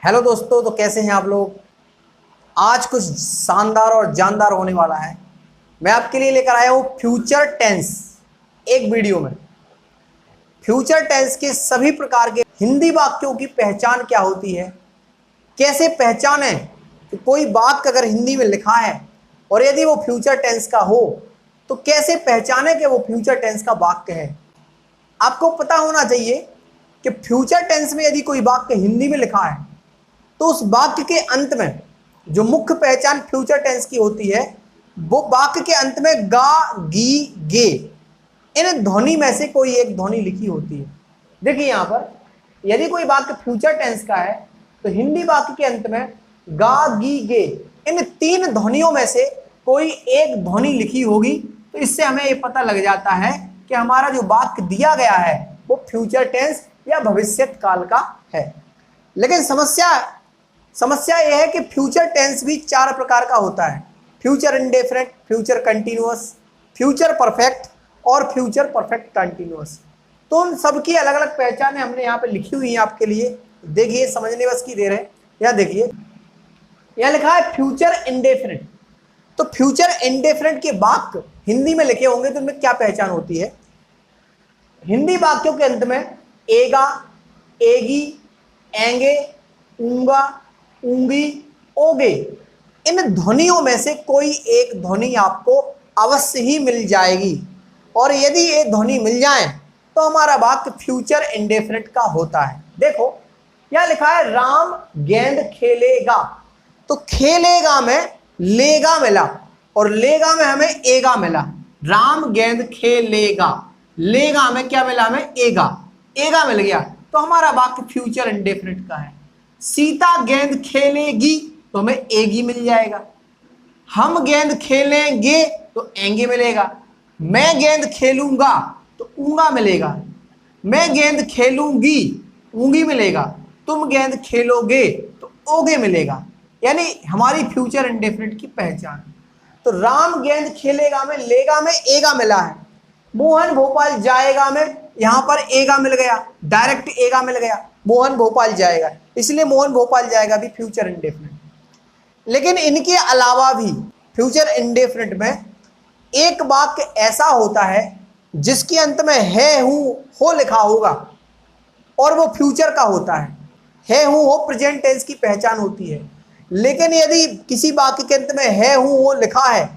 Hello दोस्तों, तो कैसे हैं आप लोग। आज कुछ शानदार और जानदार होने वाला है। मैं आपके लिए लेकर आया हूं फ्यूचर टेंस एक वीडियो में। फ्यूचर टेंस के सभी प्रकार के हिंदी वाक्यों की पहचान क्या होती है, कैसे पहचानें कि कोई वाक्य अगर हिंदी में लिखा है और यदि वो फ्यूचर टेंस का हो तो कैसे पहचानें कि वो फ्यूचर टेंस का वाक्य है। आपको पता होना चाहिए कि फ्यूचर टेंस में यदि कोई वाक्य हिंदी में लिखा है तो उस वाक्य के अंत में जो मुख्य पहचान फ्यूचर टेंस की होती है वो वाक्य के अंत में गा, गी, गे इन ध्वनि में से कोई एक ध्वनि लिखी होती है। देखिए यहां पर यदि कोई वाक्य फ्यूचर टेंस का है तो हिंदी वाक्य के अंत में गा, गी, गे इन तीन ध्वनियों में से कोई एक ध्वनि लिखी होगी। तो इससे हमें यह पता लग जाता है कि हमारा जो वाक्य दिया गया है वो फ्यूचर टेंस या भविष्यत काल का है। लेकिन समस्या यह है कि फ्यूचर टेंस भी चार प्रकार का होता है: future indefinite, future continuous, future perfect और फ्यूचर परफेक्ट कंटिन्यूअस। तो उन सबकी अलग अलग पहचानें हमने यहाँ पे लिखी हुई हैं आपके लिए। देखिए, समझने बस की देर है। यहाँ देखिए, यहाँ लिखा है फ्यूचर इंडेफिनिट। तो फ्यूचर इंडेफिनिट के वाक्य हिंदी में लिखे होंगे तो उनमें क्या पहचान होती है। हिंदी वाक्यों के अंत में एगा, एगी, एंगे, ऊंगा, ऊंगी, ओगे इन ध्वनियों में से कोई एक ध्वनि आपको अवश्य ही मिल जाएगी। और यदि ये ध्वनि मिल जाए तो हमारा वाक्य फ्यूचर इंडेफिनिट का होता है। देखो यहां लिखा है राम गेंद खेलेगा। तो खेलेगा में लेगा मिला और लेगा में हमें एगा मिला। राम गेंद खेलेगा, लेगा में क्या मिला, हमें एगा, एगा मिल गया। तो हमारा वाक्य फ्यूचर इंडेफिनिट का है। सीता गेंद खेलेगी तो हमें एगी मिल जाएगा। हम गेंद खेलेंगे तो एंगे मिलेगा। मैं गेंद खेलूंगा तो ऊंगा मिलेगा। मैं गेंद खेलूंगी ऊंगी मिलेगा। तुम गेंद खेलोगे तो ओगे मिलेगा। यानी हमारी फ्यूचर इंडेफिनिट की पहचान। तो राम गेंद खेलेगा में लेगा में एगा मिला है। मोहन भोपाल जाएगा में यहां पर एगा मिल गया, डायरेक्ट एगा मिल गया। मोहन भोपाल जाएगा, इसलिए मोहन भोपाल जाएगा भी फ्यूचर इंडेफिनिट। लेकिन इनके अलावा भी फ्यूचर इंडेफिनिट में एक वाक्य ऐसा होता है जिसके अंत में है हूं हो लिखा होगा और वो फ्यूचर का होता है हूं हो प्रेजेंट टेंस की पहचान होती है। लेकिन यदि किसी वाक्य के अंत में है हूं हो लिखा है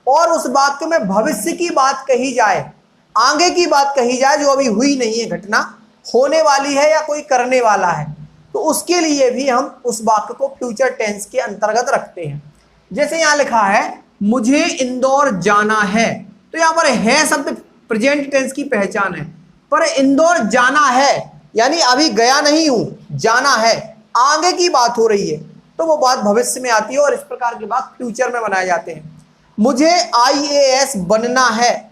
और उस वाक्य में भविष्य की बात कही जाए, आगे की बात कही जाए जो अभी हुई नहीं है, घटना होने वाली है या कोई करने वाला है, तो उसके लिए भी हम उस वाक्य को फ्यूचर टेंस के अंतर्गत रखते हैं। जैसे यहां लिखा है मुझे इंदौर जाना है। तो यहां पर है शब्द प्रेजेंट टेंस की पहचान है, पर इंदौर जाना है यानी अभी गया नहीं हूं, जाना है, आगे की बात हो रही है, तो वो बात भविष्य में आती है और इस प्रकार की बात फ्यूचर में बनाए जाते हैं। मुझे IAS बनना है,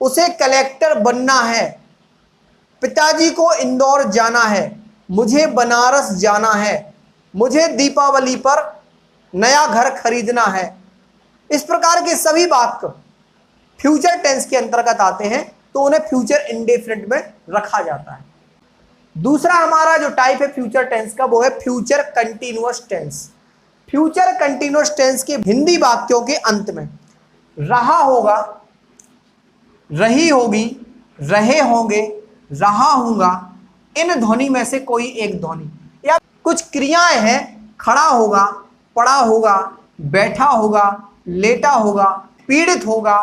उसे कलेक्टर बनना है। पिताजी को इंदौर जाना है, मुझे बनारस जाना है, मुझे दीपावली पर नया घर खरीदना है। इस प्रकार के सभी वाक्य फ्यूचर टेंस के अंतर्गत आते हैं, तो उन्हें फ्यूचर इंडेफिनिट में रखा जाता है। दूसरा हमारा जो टाइप है फ्यूचर टेंस का वो है future continuous tense. Future continuous tense के हिंदी वाक्यों के अंत में रहा होगा, रही होगी, रहे होंगे, रहा हूंगा इन ध्वनि में से कोई एक ध्वनि या कुछ क्रियाएं हैं, खड़ा होगा, पड़ा होगा, बैठा होगा, लेटा होगा, पीड़ित होगा,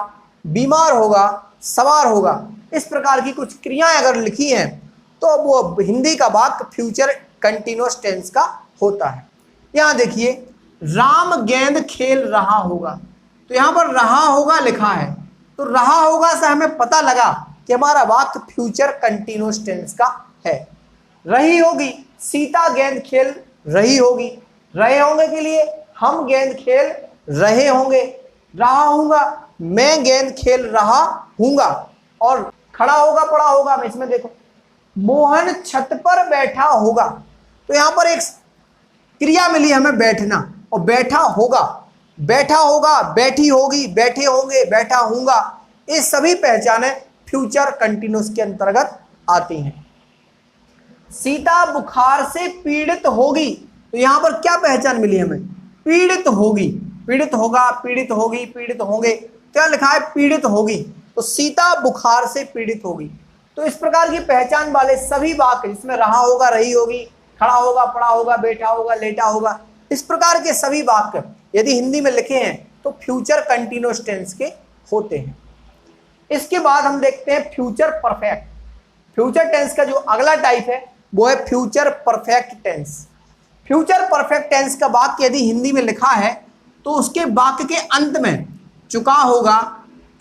बीमार होगा, सवार होगा, इस प्रकार की कुछ क्रियाएं अगर लिखी हैं तो वो हिंदी का वाक्य फ्यूचर कंटिन्यूअस टेंस का होता है। यहां देखिए राम गेंद खेल रहा होगा। तो यहां पर रहा होगा लिखा है, तो रहा होगा से हमें पता लगा कि हमारा वाक्य फ्यूचर कंटिन्यूअस टेंस का है। रही होगी, सीता गेंद खेल रही होगी, रहे होंगे के लिए हम गेंद खेल रहे होंगे। रहा हूंगा, मैं गेंद खेल रहा हूंगा। और खड़ा होगा, पड़ा होगा, इसमें देखो मोहन छत पर बैठा होगा। तो यहां पर एक क्रिया मिली हमें बैठना, और बैठा होगा, बैठा होगा, बैठी होगी, बैठे होंगे, बैठा हूंगा, ये सभी पहचाने फ्यूचर कंटिन्यूअस के अंतर्गत आती हैं। सीता बुखार से पीड़ित होगी, तो यहां पर क्या पहचान मिली हमें? पीड़ित होगी, पीड़ित होगा, पीड़ित होगी, पीड़ित होंगे, क्या लिखा है? पीड़ित होगी। तो सीता बुखार से पीड़ित होगी। तो इस प्रकार की पहचान वाले सभी वाक्य जिसमें रहा होगा, रही होगी, खड़ा होगा, पड़ा होगा, बैठा होगा, लेटा होगा, इस प्रकार के सभी वाक्य यदि हिंदी में लिखे हैं तो फ्यूचर कंटीन्यूअस टेंस के होते हैं। इसके बाद हम देखते हैं फ्यूचर परफेक्ट। फ्यूचर टेंस का जो अगला टाइप है वो है future perfect tense. Future perfect tense का वाक्य यदि हिंदी में लिखा है तो उसके वाक्य के अंत में चुका होगा,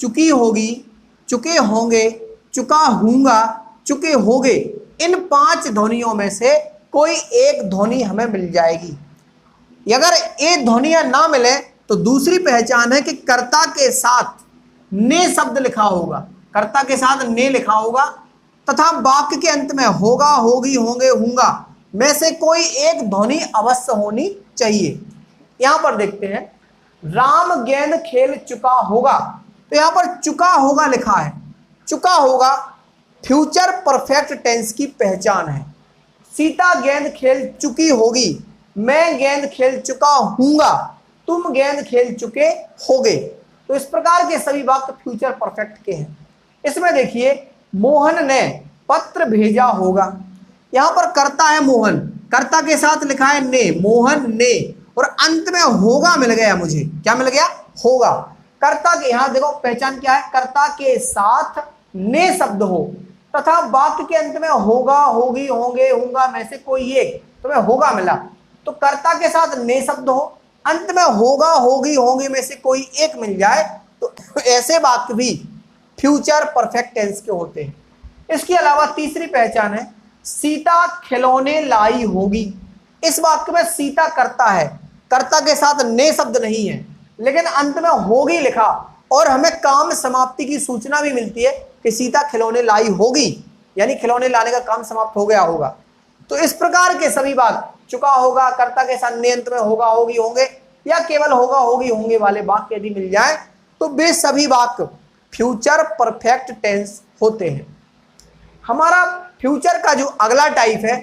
चुकी होगी, चुके होंगे, चुका हूंगा, चुके होगे, इन 5 ध्वनियों में से कोई एक ध्वनि हमें मिल जाएगी। अगर ये ध्वनियां ना मिले तो दूसरी पहचान है कि कर्ता के साथ ने शब्द लिखा होगा, कर्ता के साथ ने लिखा होगा तथा वाक्य के अंत में होगा, होगी, होंगे, होंगा में से कोई एक ध्वनि अवश्य होनी चाहिए। यहां पर देखते हैं राम गेंद खेल चुका होगा, तो यहां पर चुका होगा लिखा है। चुका होगा फ्यूचर परफेक्ट टेंस की पहचान है। सीता गेंद खेल चुकी होगी, मैं गेंद खेल चुका हूंगा, तुम गेंद खेल चुके होगे। तो इस प्रकार के सभी वाक्य फ्यूचर परफेक्ट के हैं। इसमें देखिए मोहन ने पत्र भेजा होगा, यहां पर कर्ता है मोहन, कर्ता के साथ लिखा है ने, मोहन ने, और अंत में होगा मिल गया मुझे। क्या मिल गया? होगा। कर्ता के यहां देखो पहचान क्या है? कर्ता के साथ ने शब्द हो तथा वाक्य के अंत में होगा, होगी, होंगे, होंगा में से कोई एक, तुम्हें होगा मिला। तो कर्ता के साथ ने शब्द हो, अंत में होगा, होगी, होंगे में से कोई एक मिल जाए तो ऐसे वाक्य भी फ्यूचर परफेक्ट टेंस के होते हैं। इसके अलावा तीसरी पहचान है सीता खिलौने लाई होगी। इस वाक्य में सीता कर्ता है, कर्ता के साथ ने शब्द नहीं है, लेकिन अंत में होगी लिखा और हमें काम समाप्ति की सूचना भी मिलती है कि सीता खिलौने लाई होगी, यानी खिलौने लाने का काम समाप्त हो गया होगा। तो इस प्रकार के सभी वाक्य चुका होगा, कर्ता के साथ ने, अंत में होगा, होगी, होंगे, या केवल होगा, होगी, होंगे वाले वाक्य यदि मिल जाए तो वे सभी वाक्य फ्यूचर परफेक्ट टेंस होते हैं। हमारा फ्यूचर का जो अगला टाइप है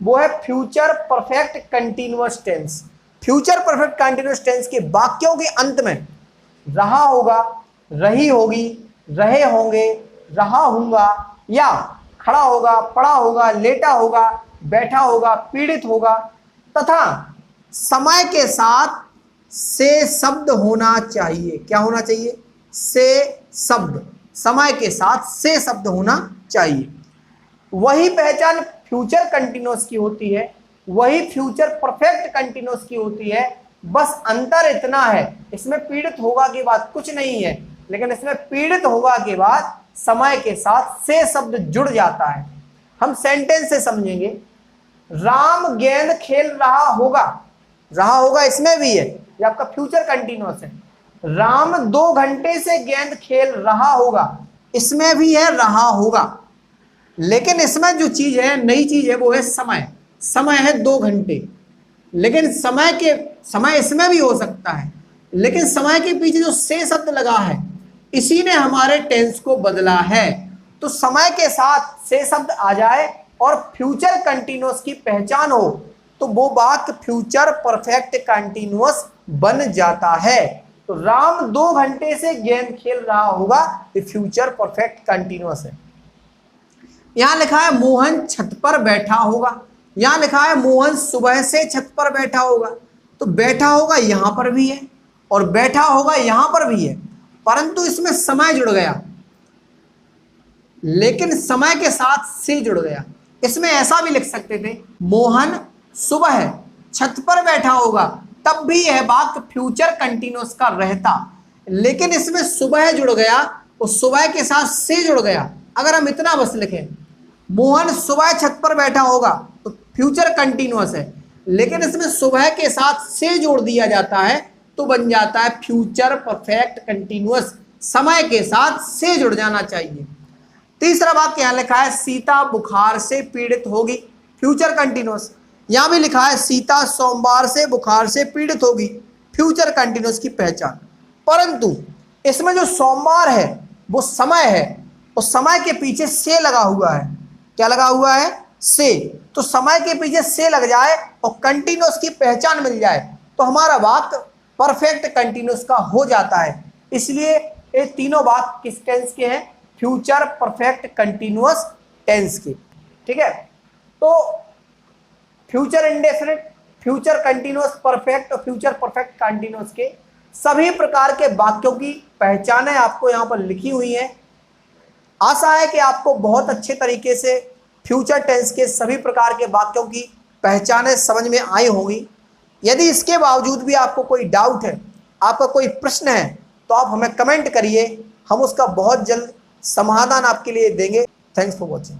वो है future perfect continuous tense. Future perfect continuous tense के वाक्यों के अंत में रहा होगा, रही होगी, रहे होंगे, रहा हूंगा, या खड़ा होगा, पड़ा होगा, लेटा होगा, बैठा होगा, पीड़ित होगा तथा समय के साथ से शब्द होना चाहिए। क्या होना चाहिए? से शब्द, समय के साथ से शब्द होना चाहिए। वही पहचान फ्यूचर कंटीन्यूअस की होती है, वही फ्यूचर परफेक्ट कंटीन्यूअस की होती है। बस अंतर इतना है, इसमें पीड़ित होगा के बाद कुछ नहीं है, लेकिन इसमें पीड़ित होगा के बाद समय के साथ से शब्द जुड़ जाता है। हम सेंटेंस से समझेंगे। राम गेंद खेल रहा होगा, रहा होगा इसमें भी है, ये आपका फ्यूचर कंटीन्यूअस है। राम 2 घंटे से गेंद खेल रहा होगा, इसमें भी है रहा होगा, लेकिन इसमें जो चीज है, नई चीज है, वो है समय। समय है 2 घंटे, लेकिन समय इसमें भी हो सकता है, लेकिन समय के पीछे जो से शब्द लगा है इसी ने हमारे टेंस को बदला है। तो समय के साथ से शब्द आ जाए और फ्यूचर कंटीन्यूअस की पहचान हो तो वो वाक्य फ्यूचर परफेक्ट कंटीन्यूअस बन जाता है। तो राम 2 घंटे से गेंद खेल रहा होगा, ये फ्यूचर परफेक्ट कंटीन्यूअस है। यहां लिखा है मोहन छत पर बैठा होगा, यहां लिखा है मोहन सुबह से छत पर बैठा होगा। तो बैठा होगा यहां पर भी है और बैठा होगा यहां पर भी है, परंतु इसमें समय जुड़ गया, लेकिन समय के साथ से जुड़ गया। इसमें ऐसा भी लिख सकते थे मोहन सुबह छत पर बैठा होगा, तब भी यह वाक्य फ्यूचर कंटीन्यूअस का रहता, लेकिन इसमें सुबह जुड़ गया और सुबह के साथ से जुड़ गया। अगर हम इतना बस लिखें मोहन सुबह छत पर बैठा होगा तो फ्यूचर कंटीन्यूअस है, लेकिन इसमें सुबह के साथ से जोड़ दिया जाता है तो बन जाता है फ्यूचर परफेक्ट कंटीन्यूअस। समय के साथ से जुड़ जाना चाहिए। तीसरा वाक्य यहां लिखा है सीता बुखार से पीड़ित होगी, फ्यूचर कंटीन्यूअस। यहां भी लिखा है सीता सोमवार से बुखार से पीड़ित होगी, फ्यूचर कंटीन्यूअस की पहचान। परंतु इसमें जो सोमवार है वो समय है और समय के पीछे से लगा हुआ है। क्या लगा हुआ है? से, तो समय के पीछे से लग जाए और कंटिन्यूअस की पहचान मिल जाए तो हमारा वाक्य परफेक्ट कंटिन्यूअस का हो जाता है। इसलिए ये तीनों वाक्य किस टेंस के हैं? फ्यूचर परफेक्ट कंटिन्यूअस टेंस के। ठीक है, तो future indefinite, future continuous perfect और फ्यूचर परफेक्ट कंटिन्यूअस के सभी प्रकार के वाक्यों की पहचानें आपको यहाँ पर लिखी हुई हैं। आशा है कि आपको बहुत अच्छे तरीके से फ्यूचर टेंस के सभी प्रकार के वाक्यों की पहचानें समझ में आई होंगी। यदि इसके बावजूद भी आपको कोई डाउट है, आपका कोई प्रश्न है, तो आप हमें कमेंट करिए, हम उसका बहुत जल्द समाधान आपके लिए देंगे। Thanks for watching.